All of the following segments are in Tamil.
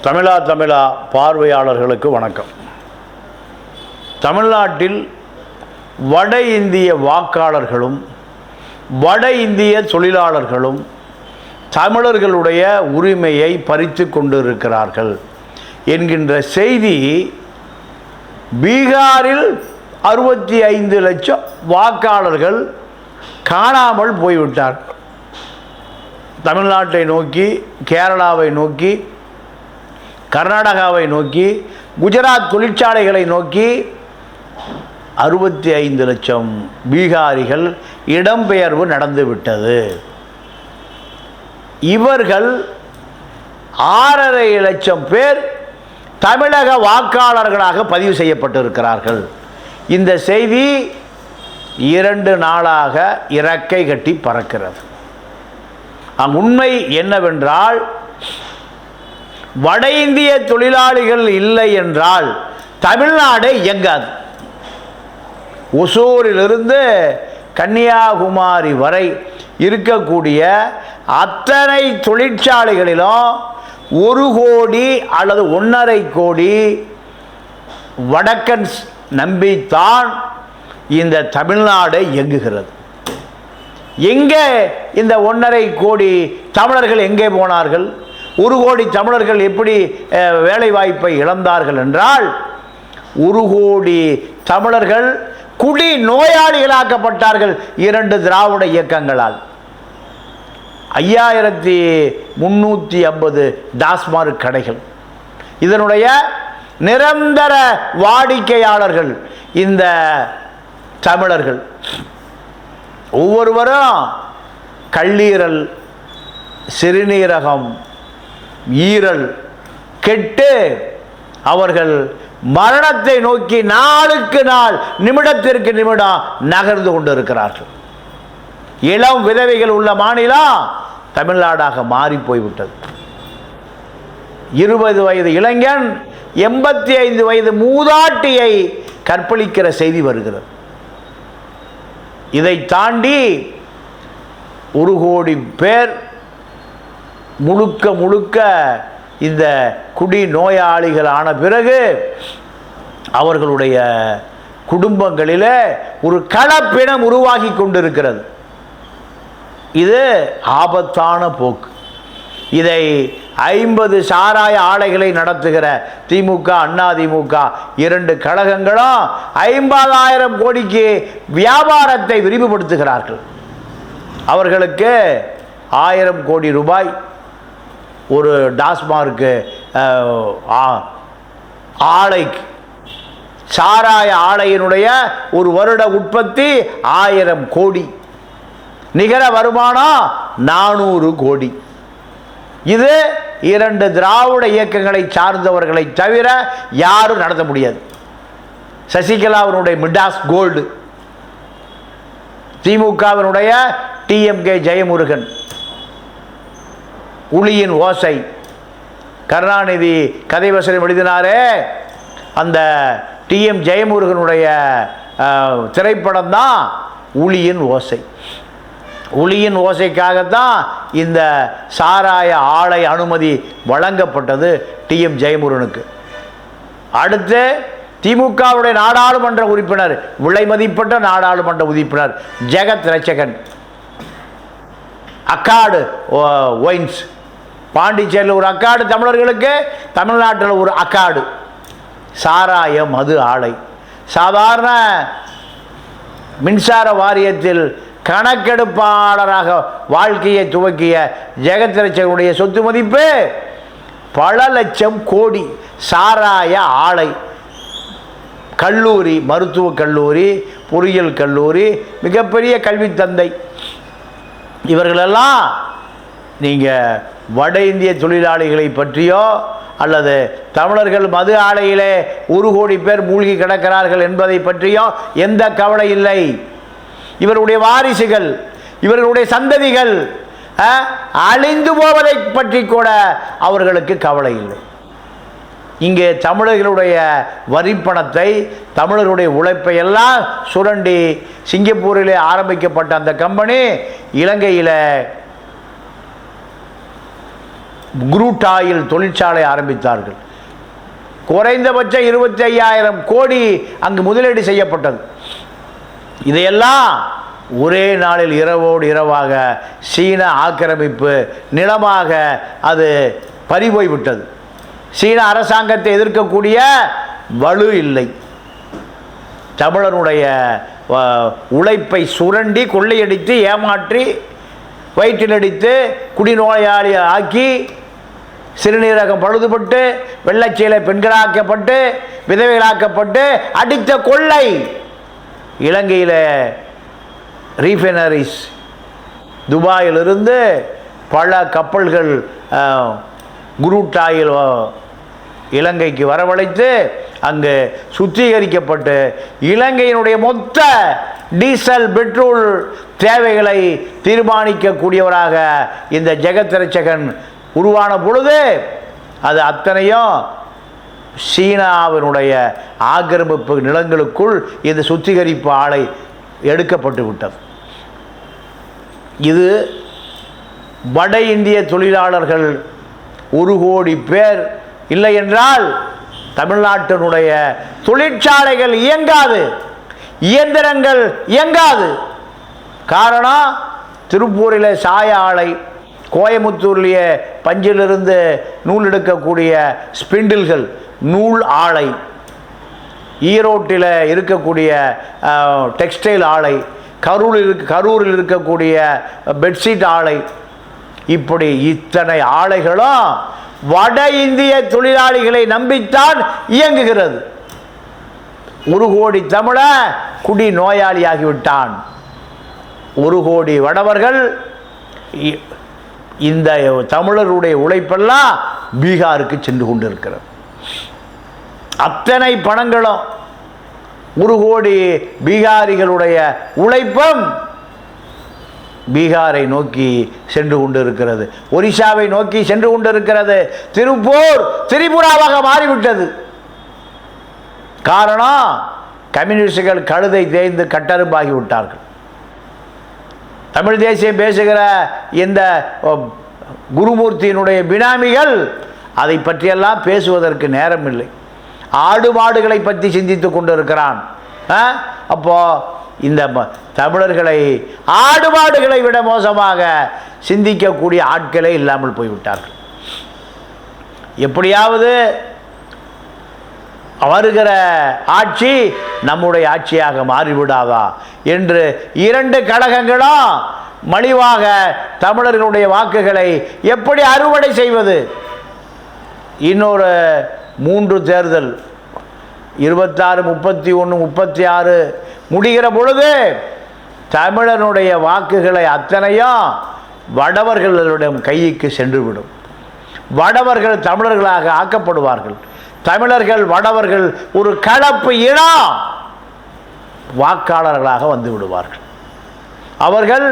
தமிழா பார்வையாளர்களுக்கு வணக்கம். தமிழ்நாட்டில் வட இந்திய வாக்காளர்களும் வட இந்திய தொழிலாளர்களும் தமிழர்களுடைய உரிமையை பறித்து கொண்டிருக்கிறார்கள் என்கின்ற செய்தி பீகாரில் 65 லட்சம் வாக்காளர்கள் காணாமல் போய்விட்டார். தமிழ்நாட்டை நோக்கி, கேரளாவை நோக்கி, கர்நாடகாவை நோக்கி, குஜராத் தொழிற்சாலைகளை நோக்கி 65 லட்சம் பீகாரிகள் இடம்பெயர்வு நடந்துவிட்டது. இவர்கள் 6.5 லட்சம் பேர் தமிழக வாக்காளர்களாக பதிவு செய்யப்பட்டிருக்கிறார்கள். இந்த செய்தி 2 நாளாக இறக்கை கட்டி பறக்கிறது. உண்மை என்னவென்றால், வட இந்திய தொழிலாளிகள் இல்லை என்றால் தமிழ்நாடு இயங்காது. ஒசூரிலிருந்து கன்னியாகுமரி வரை இருக்கக்கூடிய அத்தனை தொழிற்சாலைகளிலும் 1 கோடி அல்லது 1.5 கோடி வடக்கன்ஸ் நம்பித்தான் இந்த தமிழ்நாடு இயங்குகிறது. எங்கே இந்த 1.5 கோடி தமிழர்கள் எங்கே போனார்கள்? 1 கோடி தமிழர்கள் எப்படி வேலை வாய்ப்பை இழந்தார்கள் என்றால், 1 கோடி தமிழர்கள் குடி நோயாளிகளாக்கப்பட்டார்கள் 2 திராவிட இயக்கங்களால். 5350 டாஸ்மாக் கடைகள், இதனுடைய நிரந்தர வாடிக்கையாளர்கள் இந்த தமிழர்கள். ஒவ்வொருவரும் கல்லீரல், சிறுநீரகம், ஈரல் கெட்டு அவர்கள் மரணத்தை நோக்கி நாளுக்கு நாள், நிமிடத்திற்கு நிமிடம் நகர்ந்து கொண்டிருக்கிறார்கள். இளம் விதவைகள் உள்ள மாநிலம் தமிழ்நாடாக மாறி போய்விட்டது. 20 வயது இளைஞன் 85 வயது மூதாட்டியை கற்பழிக்கிற செய்தி வருகிறது. இதை தாண்டி 1 கோடி பேர் முழுக்க இந்த குடி நோயாளிகள் ஆன பிறகு அவர்களுடைய குடும்பங்களிலே ஒரு கலப்பினம் உருவாகி கொண்டிருக்கிறது. இது ஆபத்தான போக்கு. இதை 50 சாராய ஆலைகளை நடத்துகிற திமுக, அதிமுக 2 கழகங்களும் 50,000 கோடிக்கு வியாபாரத்தை விரிவுபடுத்துகிறார்கள். அவர்களுக்கு 1000 கோடி ரூபாய் ஒரு டாஸ்மார்க்கு ஆலைக்கு, சாராய ஆலையினுடைய ஒரு வருட உற்பத்தி 1000 கோடி, நிகர வருமானம் 400 கோடி. இது 2 திராவிட இயக்கங்களை சார்ந்தவர்களை தவிர யாரும் நடத்த முடியாது. சசிகலாவினுடைய மிடாஸ் கோல்டு, திமுகவினுடைய டிஎம்கே ஜெயமுருகன், உளியின் ஓசை, கருணாநிதி கதை வசனம் எழுதினாரே அந்த டிஎம் ஜெயமுருகனுடைய திரைப்படம் தான் உளியின் ஓசை. உளியின் ஓசைக்காகத்தான் இந்த சாராய ஆலை அனுமதி வழங்கப்பட்டது டிஎம் ஜெயமுருகனுக்கு. அடுத்து திமுகவுடைய நாடாளுமன்ற உறுப்பினர், விலை மதிப்பட்ட நாடாளுமன்ற உறுப்பினர் ஜெகத் ரட்சகன், அக்காடு ஒயின்ஸ், பாண்டிச்சேரியில் ஒரு அக்காடு தமிழர்களுக்கு, தமிழ்நாட்டில் ஒரு அக்காடு சாராய மது ஆலை. சாதாரண மின்சார வாரியத்தில் கணக்கெடுப்பாளராக வாழ்க்கையை துவக்கிய ஜெகத் ரட்சகனுடைய சொத்து மதிப்பு பல லட்சம் கோடி. சாராய ஆலை, கல்லூரி, மருத்துவக் கல்லூரி, பொறியியல் கல்லூரி, மிகப்பெரிய கல்வி தந்தை. இவர்களெல்லாம் நீங்கள் வட இந்திய தொழிலாளிகளை பற்றியோ அல்லது தமிழர்கள் மது ஆலையிலே 1 கோடி பேர் மூழ்கி கிடக்கிறார்கள் என்பதை பற்றியோ எந்த கவலை இல்லை. இவருடைய வாரிசுகள், இவர்களுடைய சந்ததிகள் அழிந்து போவதை பற்றி கூட அவர்களுக்கு கவலை இல்லை. இங்கே தமிழர்களுடைய வரிப்பணத்தை, தமிழர்களுடைய உழைப்பை எல்லாம் சுரண்டி சிங்கப்பூரிலே ஆரம்பிக்கப்பட்ட அந்த கம்பெனி இலங்கையில் குரூட் ஆயில் தொழிற்சாலை ஆரம்பித்தார்கள். குறைந்தபட்சம் 25,000 கோடி அங்கு முதலீடு செய்யப்பட்டது. இதையெல்லாம் ஒரே நாளில் இரவோடு இரவாக சீன ஆக்கிரமிப்பு நிலமாக அது பறிபோய்விட்டது. சீன அரசாங்கத்தை எதிர்க்கக்கூடிய வலு இல்லை. தமிழனுடைய உழைப்பை சுரண்டி கொள்ளையடித்து ஏமாற்றி வயிற்றில் அடித்து குடிநோயாளி ஆக்கி சிறுநீரகம் பழுதுபட்டு வெள்ளச்சீலை பெண்களாக்கப்பட்டு விதவைகளாக்கப்பட்டு அடித்த கொள்ளை. இலங்கையில் ரீஃபைனரிஸ் துபாயிலிருந்து பல கப்பல்கள் குரூட் ஆயில் இலங்கைக்கு வரவழைத்து அங்கு சுத்திகரிக்கப்பட்டு இலங்கையினுடைய மொத்த டீசல் பெட்ரோல் தேவைகளை தீர்மானிக்கக்கூடியவராக இந்த ஜெகத்ரட்சகன் உருவான பொழுது அது அத்தனையும் சீனாவினுடைய ஆக்கிரமிப்பு நிலங்களுக்குள் இந்த சுத்திகரிப்பு ஆலை எடுக்கப்பட்டு விட்டது. இது வட இந்திய தொழிலாளர்கள் 1 கோடி பேர் இல்லை என்றால் தமிழ்நாட்டினுடைய தொழிற்சாலைகள் இயங்காது, இயந்திரங்கள் இயங்காது. காரணம், திருப்பூரில் சாய ஆலை, கோயமுத்தூர்லேயே பஞ்சிலிருந்து நூல் எடுக்கக்கூடிய ஸ்பிண்டில்கள் நூல் ஆலை, ஈரோட்டில் இருக்கக்கூடிய டெக்ஸ்டைல் ஆலை, கரூரில் இருக்கக்கூடிய பெட்ஷீட் ஆலை, இப்படி இத்தனை ஆலைகளும் வட இந்திய தொழிலாளிகளை நம்பித்தான் இயங்குகிறது. 1 கோடி தமிழ குடி நோயாளியாகிவிட்டான். 1 கோடி வடவர்கள் இந்த தமிழருடைய உழைப்பெல்லாம் பீகாருக்கு சென்று கொண்டிருக்கிறது. அத்தனை பணங்களும் 1 கோடி பீகாரிகளுடைய உழைப்பும் பீகாரை நோக்கி சென்று கொண்டிருக்கிறது, ஒரிசாவை நோக்கி சென்று கொண்டிருக்கிறது. திருப்பூர் திரிபுராவாக மாறிவிட்டது. காரணம், கம்யூனிஸ்டுகள் கழுதை தேய்ந்து கட்டறுப்பாகிவிட்டார்கள். தமிழ் தேசியம் பேசுகிற இந்த குருமூர்த்தியினுடைய பினாமிகள் அதை பற்றியெல்லாம் பேசுவதற்கு நேரம் இல்லை. ஆடு மாடுகளை பற்றி சிந்தித்து கொண்டிருக்கிறான். அப்போ இந்த தமிழர்களை ஆடு மாடுகளை விட மோசமாக சிந்திக்கக்கூடிய ஆட்களே இல்லாமல் போய்விட்டார்கள். எப்படியாவது வருகிற ஆட்சி நம்முடைய ஆட்சியாக மாறிவிடாதா என்று 2 கழகங்களும் மலிவாக தமிழர்களுடைய வாக்குகளை எப்படி அறுவடை செய்வது? இன்னொரு 3 தேர்தல் 26, 31, 36 முடிகிற பொழுது தமிழனுடைய வாக்குகளை அத்தனையும் வடவர்களுடைய கைக்கு சென்றுவிடும். வடவர்கள் தமிழர்களாக ஆக்கப்படுவார்கள். தமிழர்கள் வடவர்கள் ஒரு கலப்பு இனம் வாக்காளர்களாக வந்து விடுவார்கள். அவர்கள்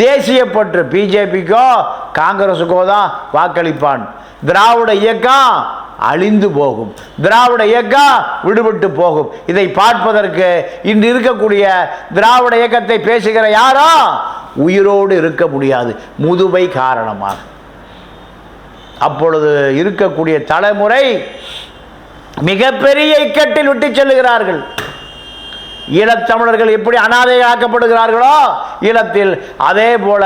தேசியப்பற்று பிஜேபிக்கோ காங்கிரஸுக்கோ தான் வாக்களிப்பான். திராவிட இயக்கம் அழிந்து போகும், திராவிட இயக்கம் விடுபட்டு போகும். இதை பார்ப்பதற்கு இன்று இருக்கக்கூடிய திராவிட இயக்கத்தை பேசுகிற யாரோ உயிரோடு இருக்க முடியாது, முதுமை காரணமாக. அப்பொழுது இருக்கக்கூடிய தலைமுறை மிகப்பெரிய இக்கட்டில் விட்டு செல்லுகிறார்கள். ஈழத்தமிழர்கள் எப்படி அனாதையாக்கப்படுகிறார்களோ ஈழத்தில், அதே போல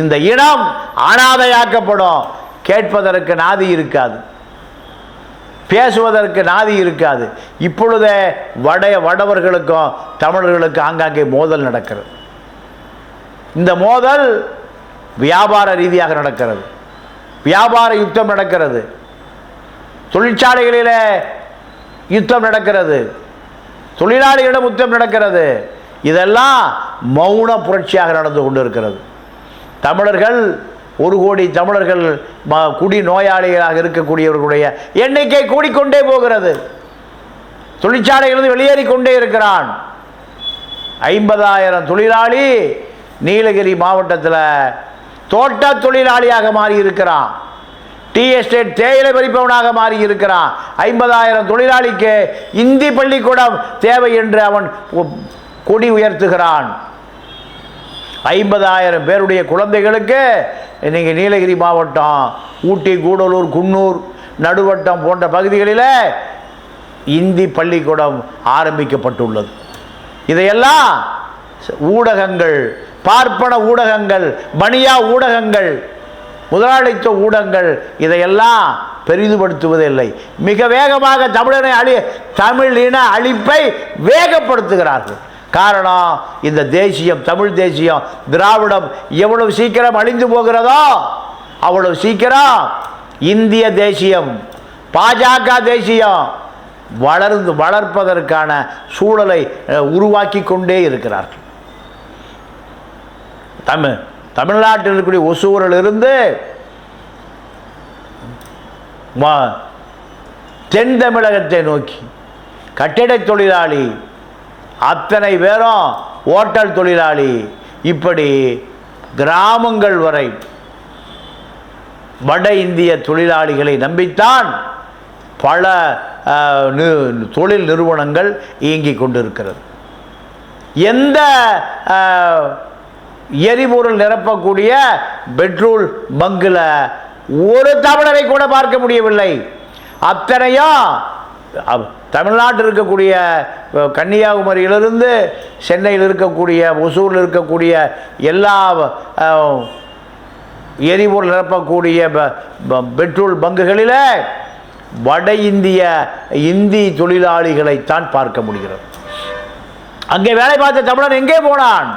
இந்த இனம் அனாதையாக்கப்படும். கேட்பதற்கு நாதி இருக்காது, பேசுவதற்கு நாதி இருக்காது. இப்பொழுதே வடவர்களுக்கும் தமிழர்களுக்கும் ஆங்காங்கே மோதல் நடக்கிறது. இந்த மோதல் வியாபார ரீதியாக நடக்கிறது, வியாபார யுத்தம் நடக்கிறது, தொழிற்சாலைகளில் யுத்தம் நடக்கிறது, தொழிலாளிகளிடம் யுத்தம் நடக்கிறது. இதெல்லாம் மௌன புரட்சியாக நடந்து கொண்டிருக்கிறது. தமிழர்கள் 1 கோடி தமிழர்கள் குடி நோயாளிகளாக இருக்கக்கூடியவர்களுடைய எண்ணிக்கை கூடிக்கொண்டே போகிறது. தொழிற்சாலைகளிலிருந்து வெளியேறி கொண்டே இருக்கிறான். 50,000 தொழிலாளி நீலகிரி மாவட்டத்தில் தோட்ட தொழிலாளியாக மாறி இருக்கிறான். டீ எஸ்டேட் தேயிலை பறிப்பவனாக மாறி இருக்கிறான். 50,000 தொழிலாளிக்கு இந்தி பள்ளிக்கூடம் தேவை என்று அவன் கொடி உயர்த்துகிறான். 50,000 பேருடைய குழந்தைகளுக்கு நீங்கள் நீலகிரி மாவட்டம், ஊட்டி, கூடலூர், குன்னூர், நடுவட்டம் போன்ற பகுதிகளில் இந்தி பள்ளிக்கூடம் ஆரம்பிக்கப்பட்டுள்ளது. இதையெல்லாம் ஊடகங்கள், பார்ப்பன ஊடகங்கள், பனியா ஊடகங்கள், முதலாளித்துவ ஊடகங்கள் இதையெல்லாம் பெரிதுபடுத்துவதில்லை. மிக வேகமாக தமிழ் இன அழிப்பை வேகப்படுத்துகிறார்கள். காரணம், இந்த தேசியம், தமிழ் தேசியம், திராவிடம் எவ்வளவு சீக்கிரம் அழிந்து போகிறதோ அவ்வளவு சீக்கிரம் இந்திய தேசியம், பாஜக தேசியம் வளர்ப்பதற்கான சூழலை உருவாக்கி கொண்டே இருக்கிறார்கள். தமிழ்நாட்டில் இருக்கக்கூடிய ஒசூரிலிருந்து தென் தமிழகத்தை நோக்கி கட்டிட தொழிலாளி அத்தனை பேரும், ஓட்டல் தொழிலாளி, இப்படி கிராமங்கள் வரை வட இந்திய தொழிலாளிகளை நம்பித்தான் பல தொழில் நிறுவனங்கள் இயங்கிக் கொண்டிருக்கிறது. எந்த எரிபொருள் நிரப்பக்கூடிய பெட்ரோல் பங்கில் ஒரு தமிழரை கூட பார்க்க முடியவில்லை. அத்தனையும் தமிழ்நாட்டில் இருக்கக்கூடிய கன்னியாகுமரியிலிருந்து சென்னையில் இருக்கக்கூடிய, ஒசூரில் இருக்கக்கூடிய எல்லா எரிபொருள் நிரப்பக்கூடிய பெட்ரோல் பங்குகளில் வட இந்திய இந்தி தொழிலாளிகளைத்தான் பார்க்க முடிகிறது. அங்கே வேலை பார்த்த தமிழன் எங்கே போனான்?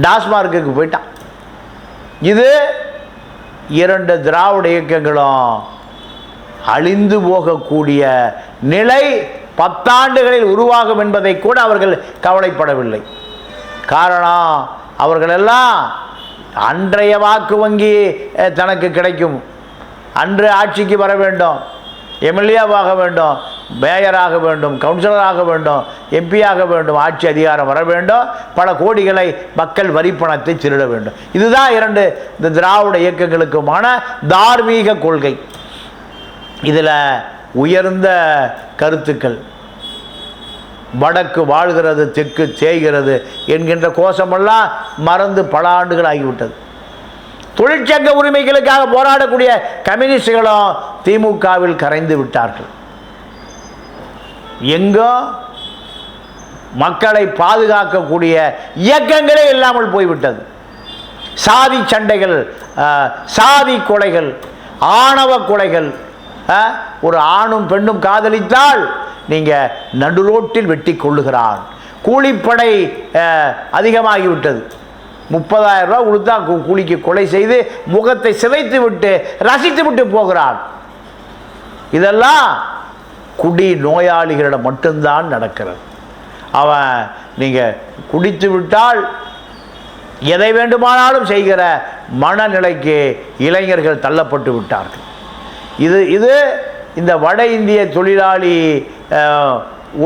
டாஸ்மார்க்குக்கு போயிட்டான். இது இரண்டு திராவிட இயக்கங்களும் அழிந்து போகக்கூடிய நிலை 10 ஆண்டுகளில் உருவாகும் என்பதை கூட அவர்கள் கவலைப்படவில்லை. காரணம், அவர்களெல்லாம் அன்றைய வாக்கு வங்கி தனக்கு கிடைக்கும், அன்று ஆட்சிக்கு வர வேண்டும், எம்எல்ஏவாக வேண்டும், மேயராக வேண்டும், கவுன்சிலராக வேண்டும், எம்பியாக வேண்டும், ஆட்சி அதிகாரம் வர வேண்டும், பல கோடிகளை மக்கள் வரிப்பணத்தை திருட வேண்டும். இதுதான் இந்த திராவிட இயக்கங்களுக்குமான தார்மீக கொள்கை. இதில் உயர்ந்த கருத்துக்கள், வடக்கு வாழ்கிறது, தெற்கு தேய்கிறது என்கின்ற கோஷமெல்லாம் மறந்து பல ஆண்டுகள் ஆகிவிட்டது. தொழிற்சங்க உரிமைகளுக்காக போராடக்கூடிய கம்யூனிஸ்டுகளும் திமுகவில் கரைந்து விட்டார்கள். எங்கோ மக்களை பாதுகாக்கக்கூடிய இயக்கங்களே இல்லாமல் போய்விட்டது. சாதி சண்டைகள், சாதி கொலைகள், ஆணவ கொலைகள். ஒரு ஆணும் பெண்ணும் காதலித்தால் நீங்கள் நடுரோட்டில் வெட்டி கொள்ளுகிறான். கூலிப்படை அதிகமாகிவிட்டது. 30,000 ரூபா கொடுத்தா கூலிக்கு கொலை செய்து முகத்தை சிதைத்து விட்டு ரசித்து விட்டு போகிறான். இதெல்லாம் குடி நோயாளிகளிடம் மட்டும்தான் நடக்கிறது. அவன் நீங்கள் குடித்து விட்டால் எதை வேண்டுமானாலும் செய்கிற மனநிலைக்கு இளைஞர்கள் தள்ளப்பட்டு விட்டார்கள். இது இந்த வட இந்திய தொழிலாளி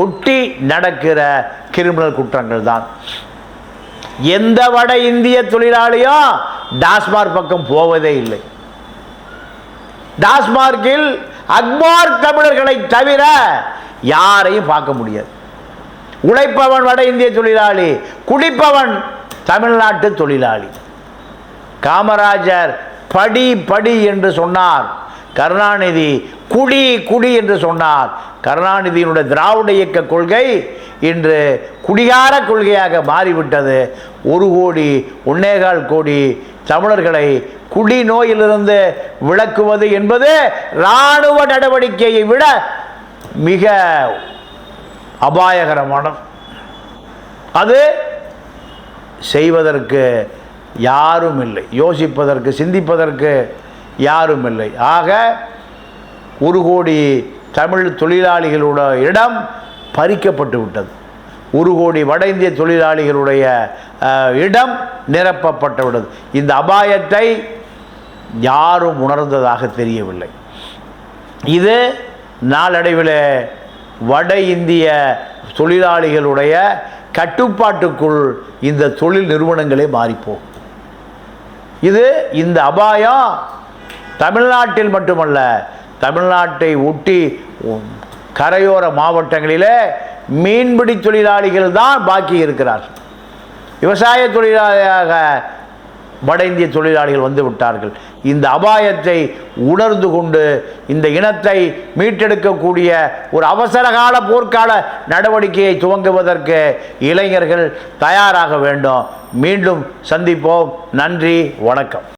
ஒட்டி நடக்கிற கிரிமினல் குற்றங்கள் தான். எந்த வட இந்திய தொழிலாளியும் டாஸ்மார்க் பக்கம் போவதே இல்லை. டாஸ்மார்க்கில் அக்மார் தமிழர்களை தவிர யாரையும் பார்க்க முடியாது. உழைப்பவன் வட இந்திய தொழிலாளி, குடிப்பவன் தமிழ்நாட்டு தொழிலாளி. காமராஜர் படி படி என்று சொன்னார், கருணாநிதி குடி குடி என்று சொன்னார். கருணாநிதியினுடைய திராவிட இயக்க கொள்கை இன்று குடிகார கொள்கையாக மாறிவிட்டது. 1 கோடி 1.25 கோடி தமிழர்களை குடி நோயிலிருந்து விலக்குவது என்பது இராணுவ நடவடிக்கையை விட மிக அபாயகரமானது. அது செய்வதற்கு யாரும் இல்லை, யோசிப்பதற்கு சிந்திப்பதற்கு யாரும் இல்லை. ஆக 1 கோடி தமிழ் தொழிலாளிகளோட இடம் பறிக்கப்பட்டு விட்டது. 1 கோடி வட இந்திய தொழிலாளிகளுடைய இடம் நிரப்பப்பட்டு விட்டது. இந்த அபாயத்தை யாரும் உணர்ந்ததாக தெரியவில்லை. இது நாளடைவில் வட இந்திய தொழிலாளிகளுடைய கட்டுப்பாட்டுக்குள் இந்த தொழில் நிறுவனங்களே மாறிப்போகும். இந்த அபாயம் தமிழ்நாட்டில் மட்டுமல்ல, தமிழ்நாட்டை ஒட்டி கரையோர மாவட்டங்களிலே மீன்பிடி தொழிலாளிகள் தான் பாக்கி இருக்கிறார்கள். விவசாய தொழிலாளியாக வட இந்திய தொழிலாளிகள் வந்து விட்டார்கள். இந்த அபாயத்தை உணர்ந்து கொண்டு இந்த இனத்தை மீட்டெடுக்கக்கூடிய ஒரு அவசரகால போர்க்கால நடவடிக்கையை துவங்குவதற்கு இளைஞர்கள் தயாராக வேண்டும். மீண்டும் சந்திப்போம். நன்றி, வணக்கம்.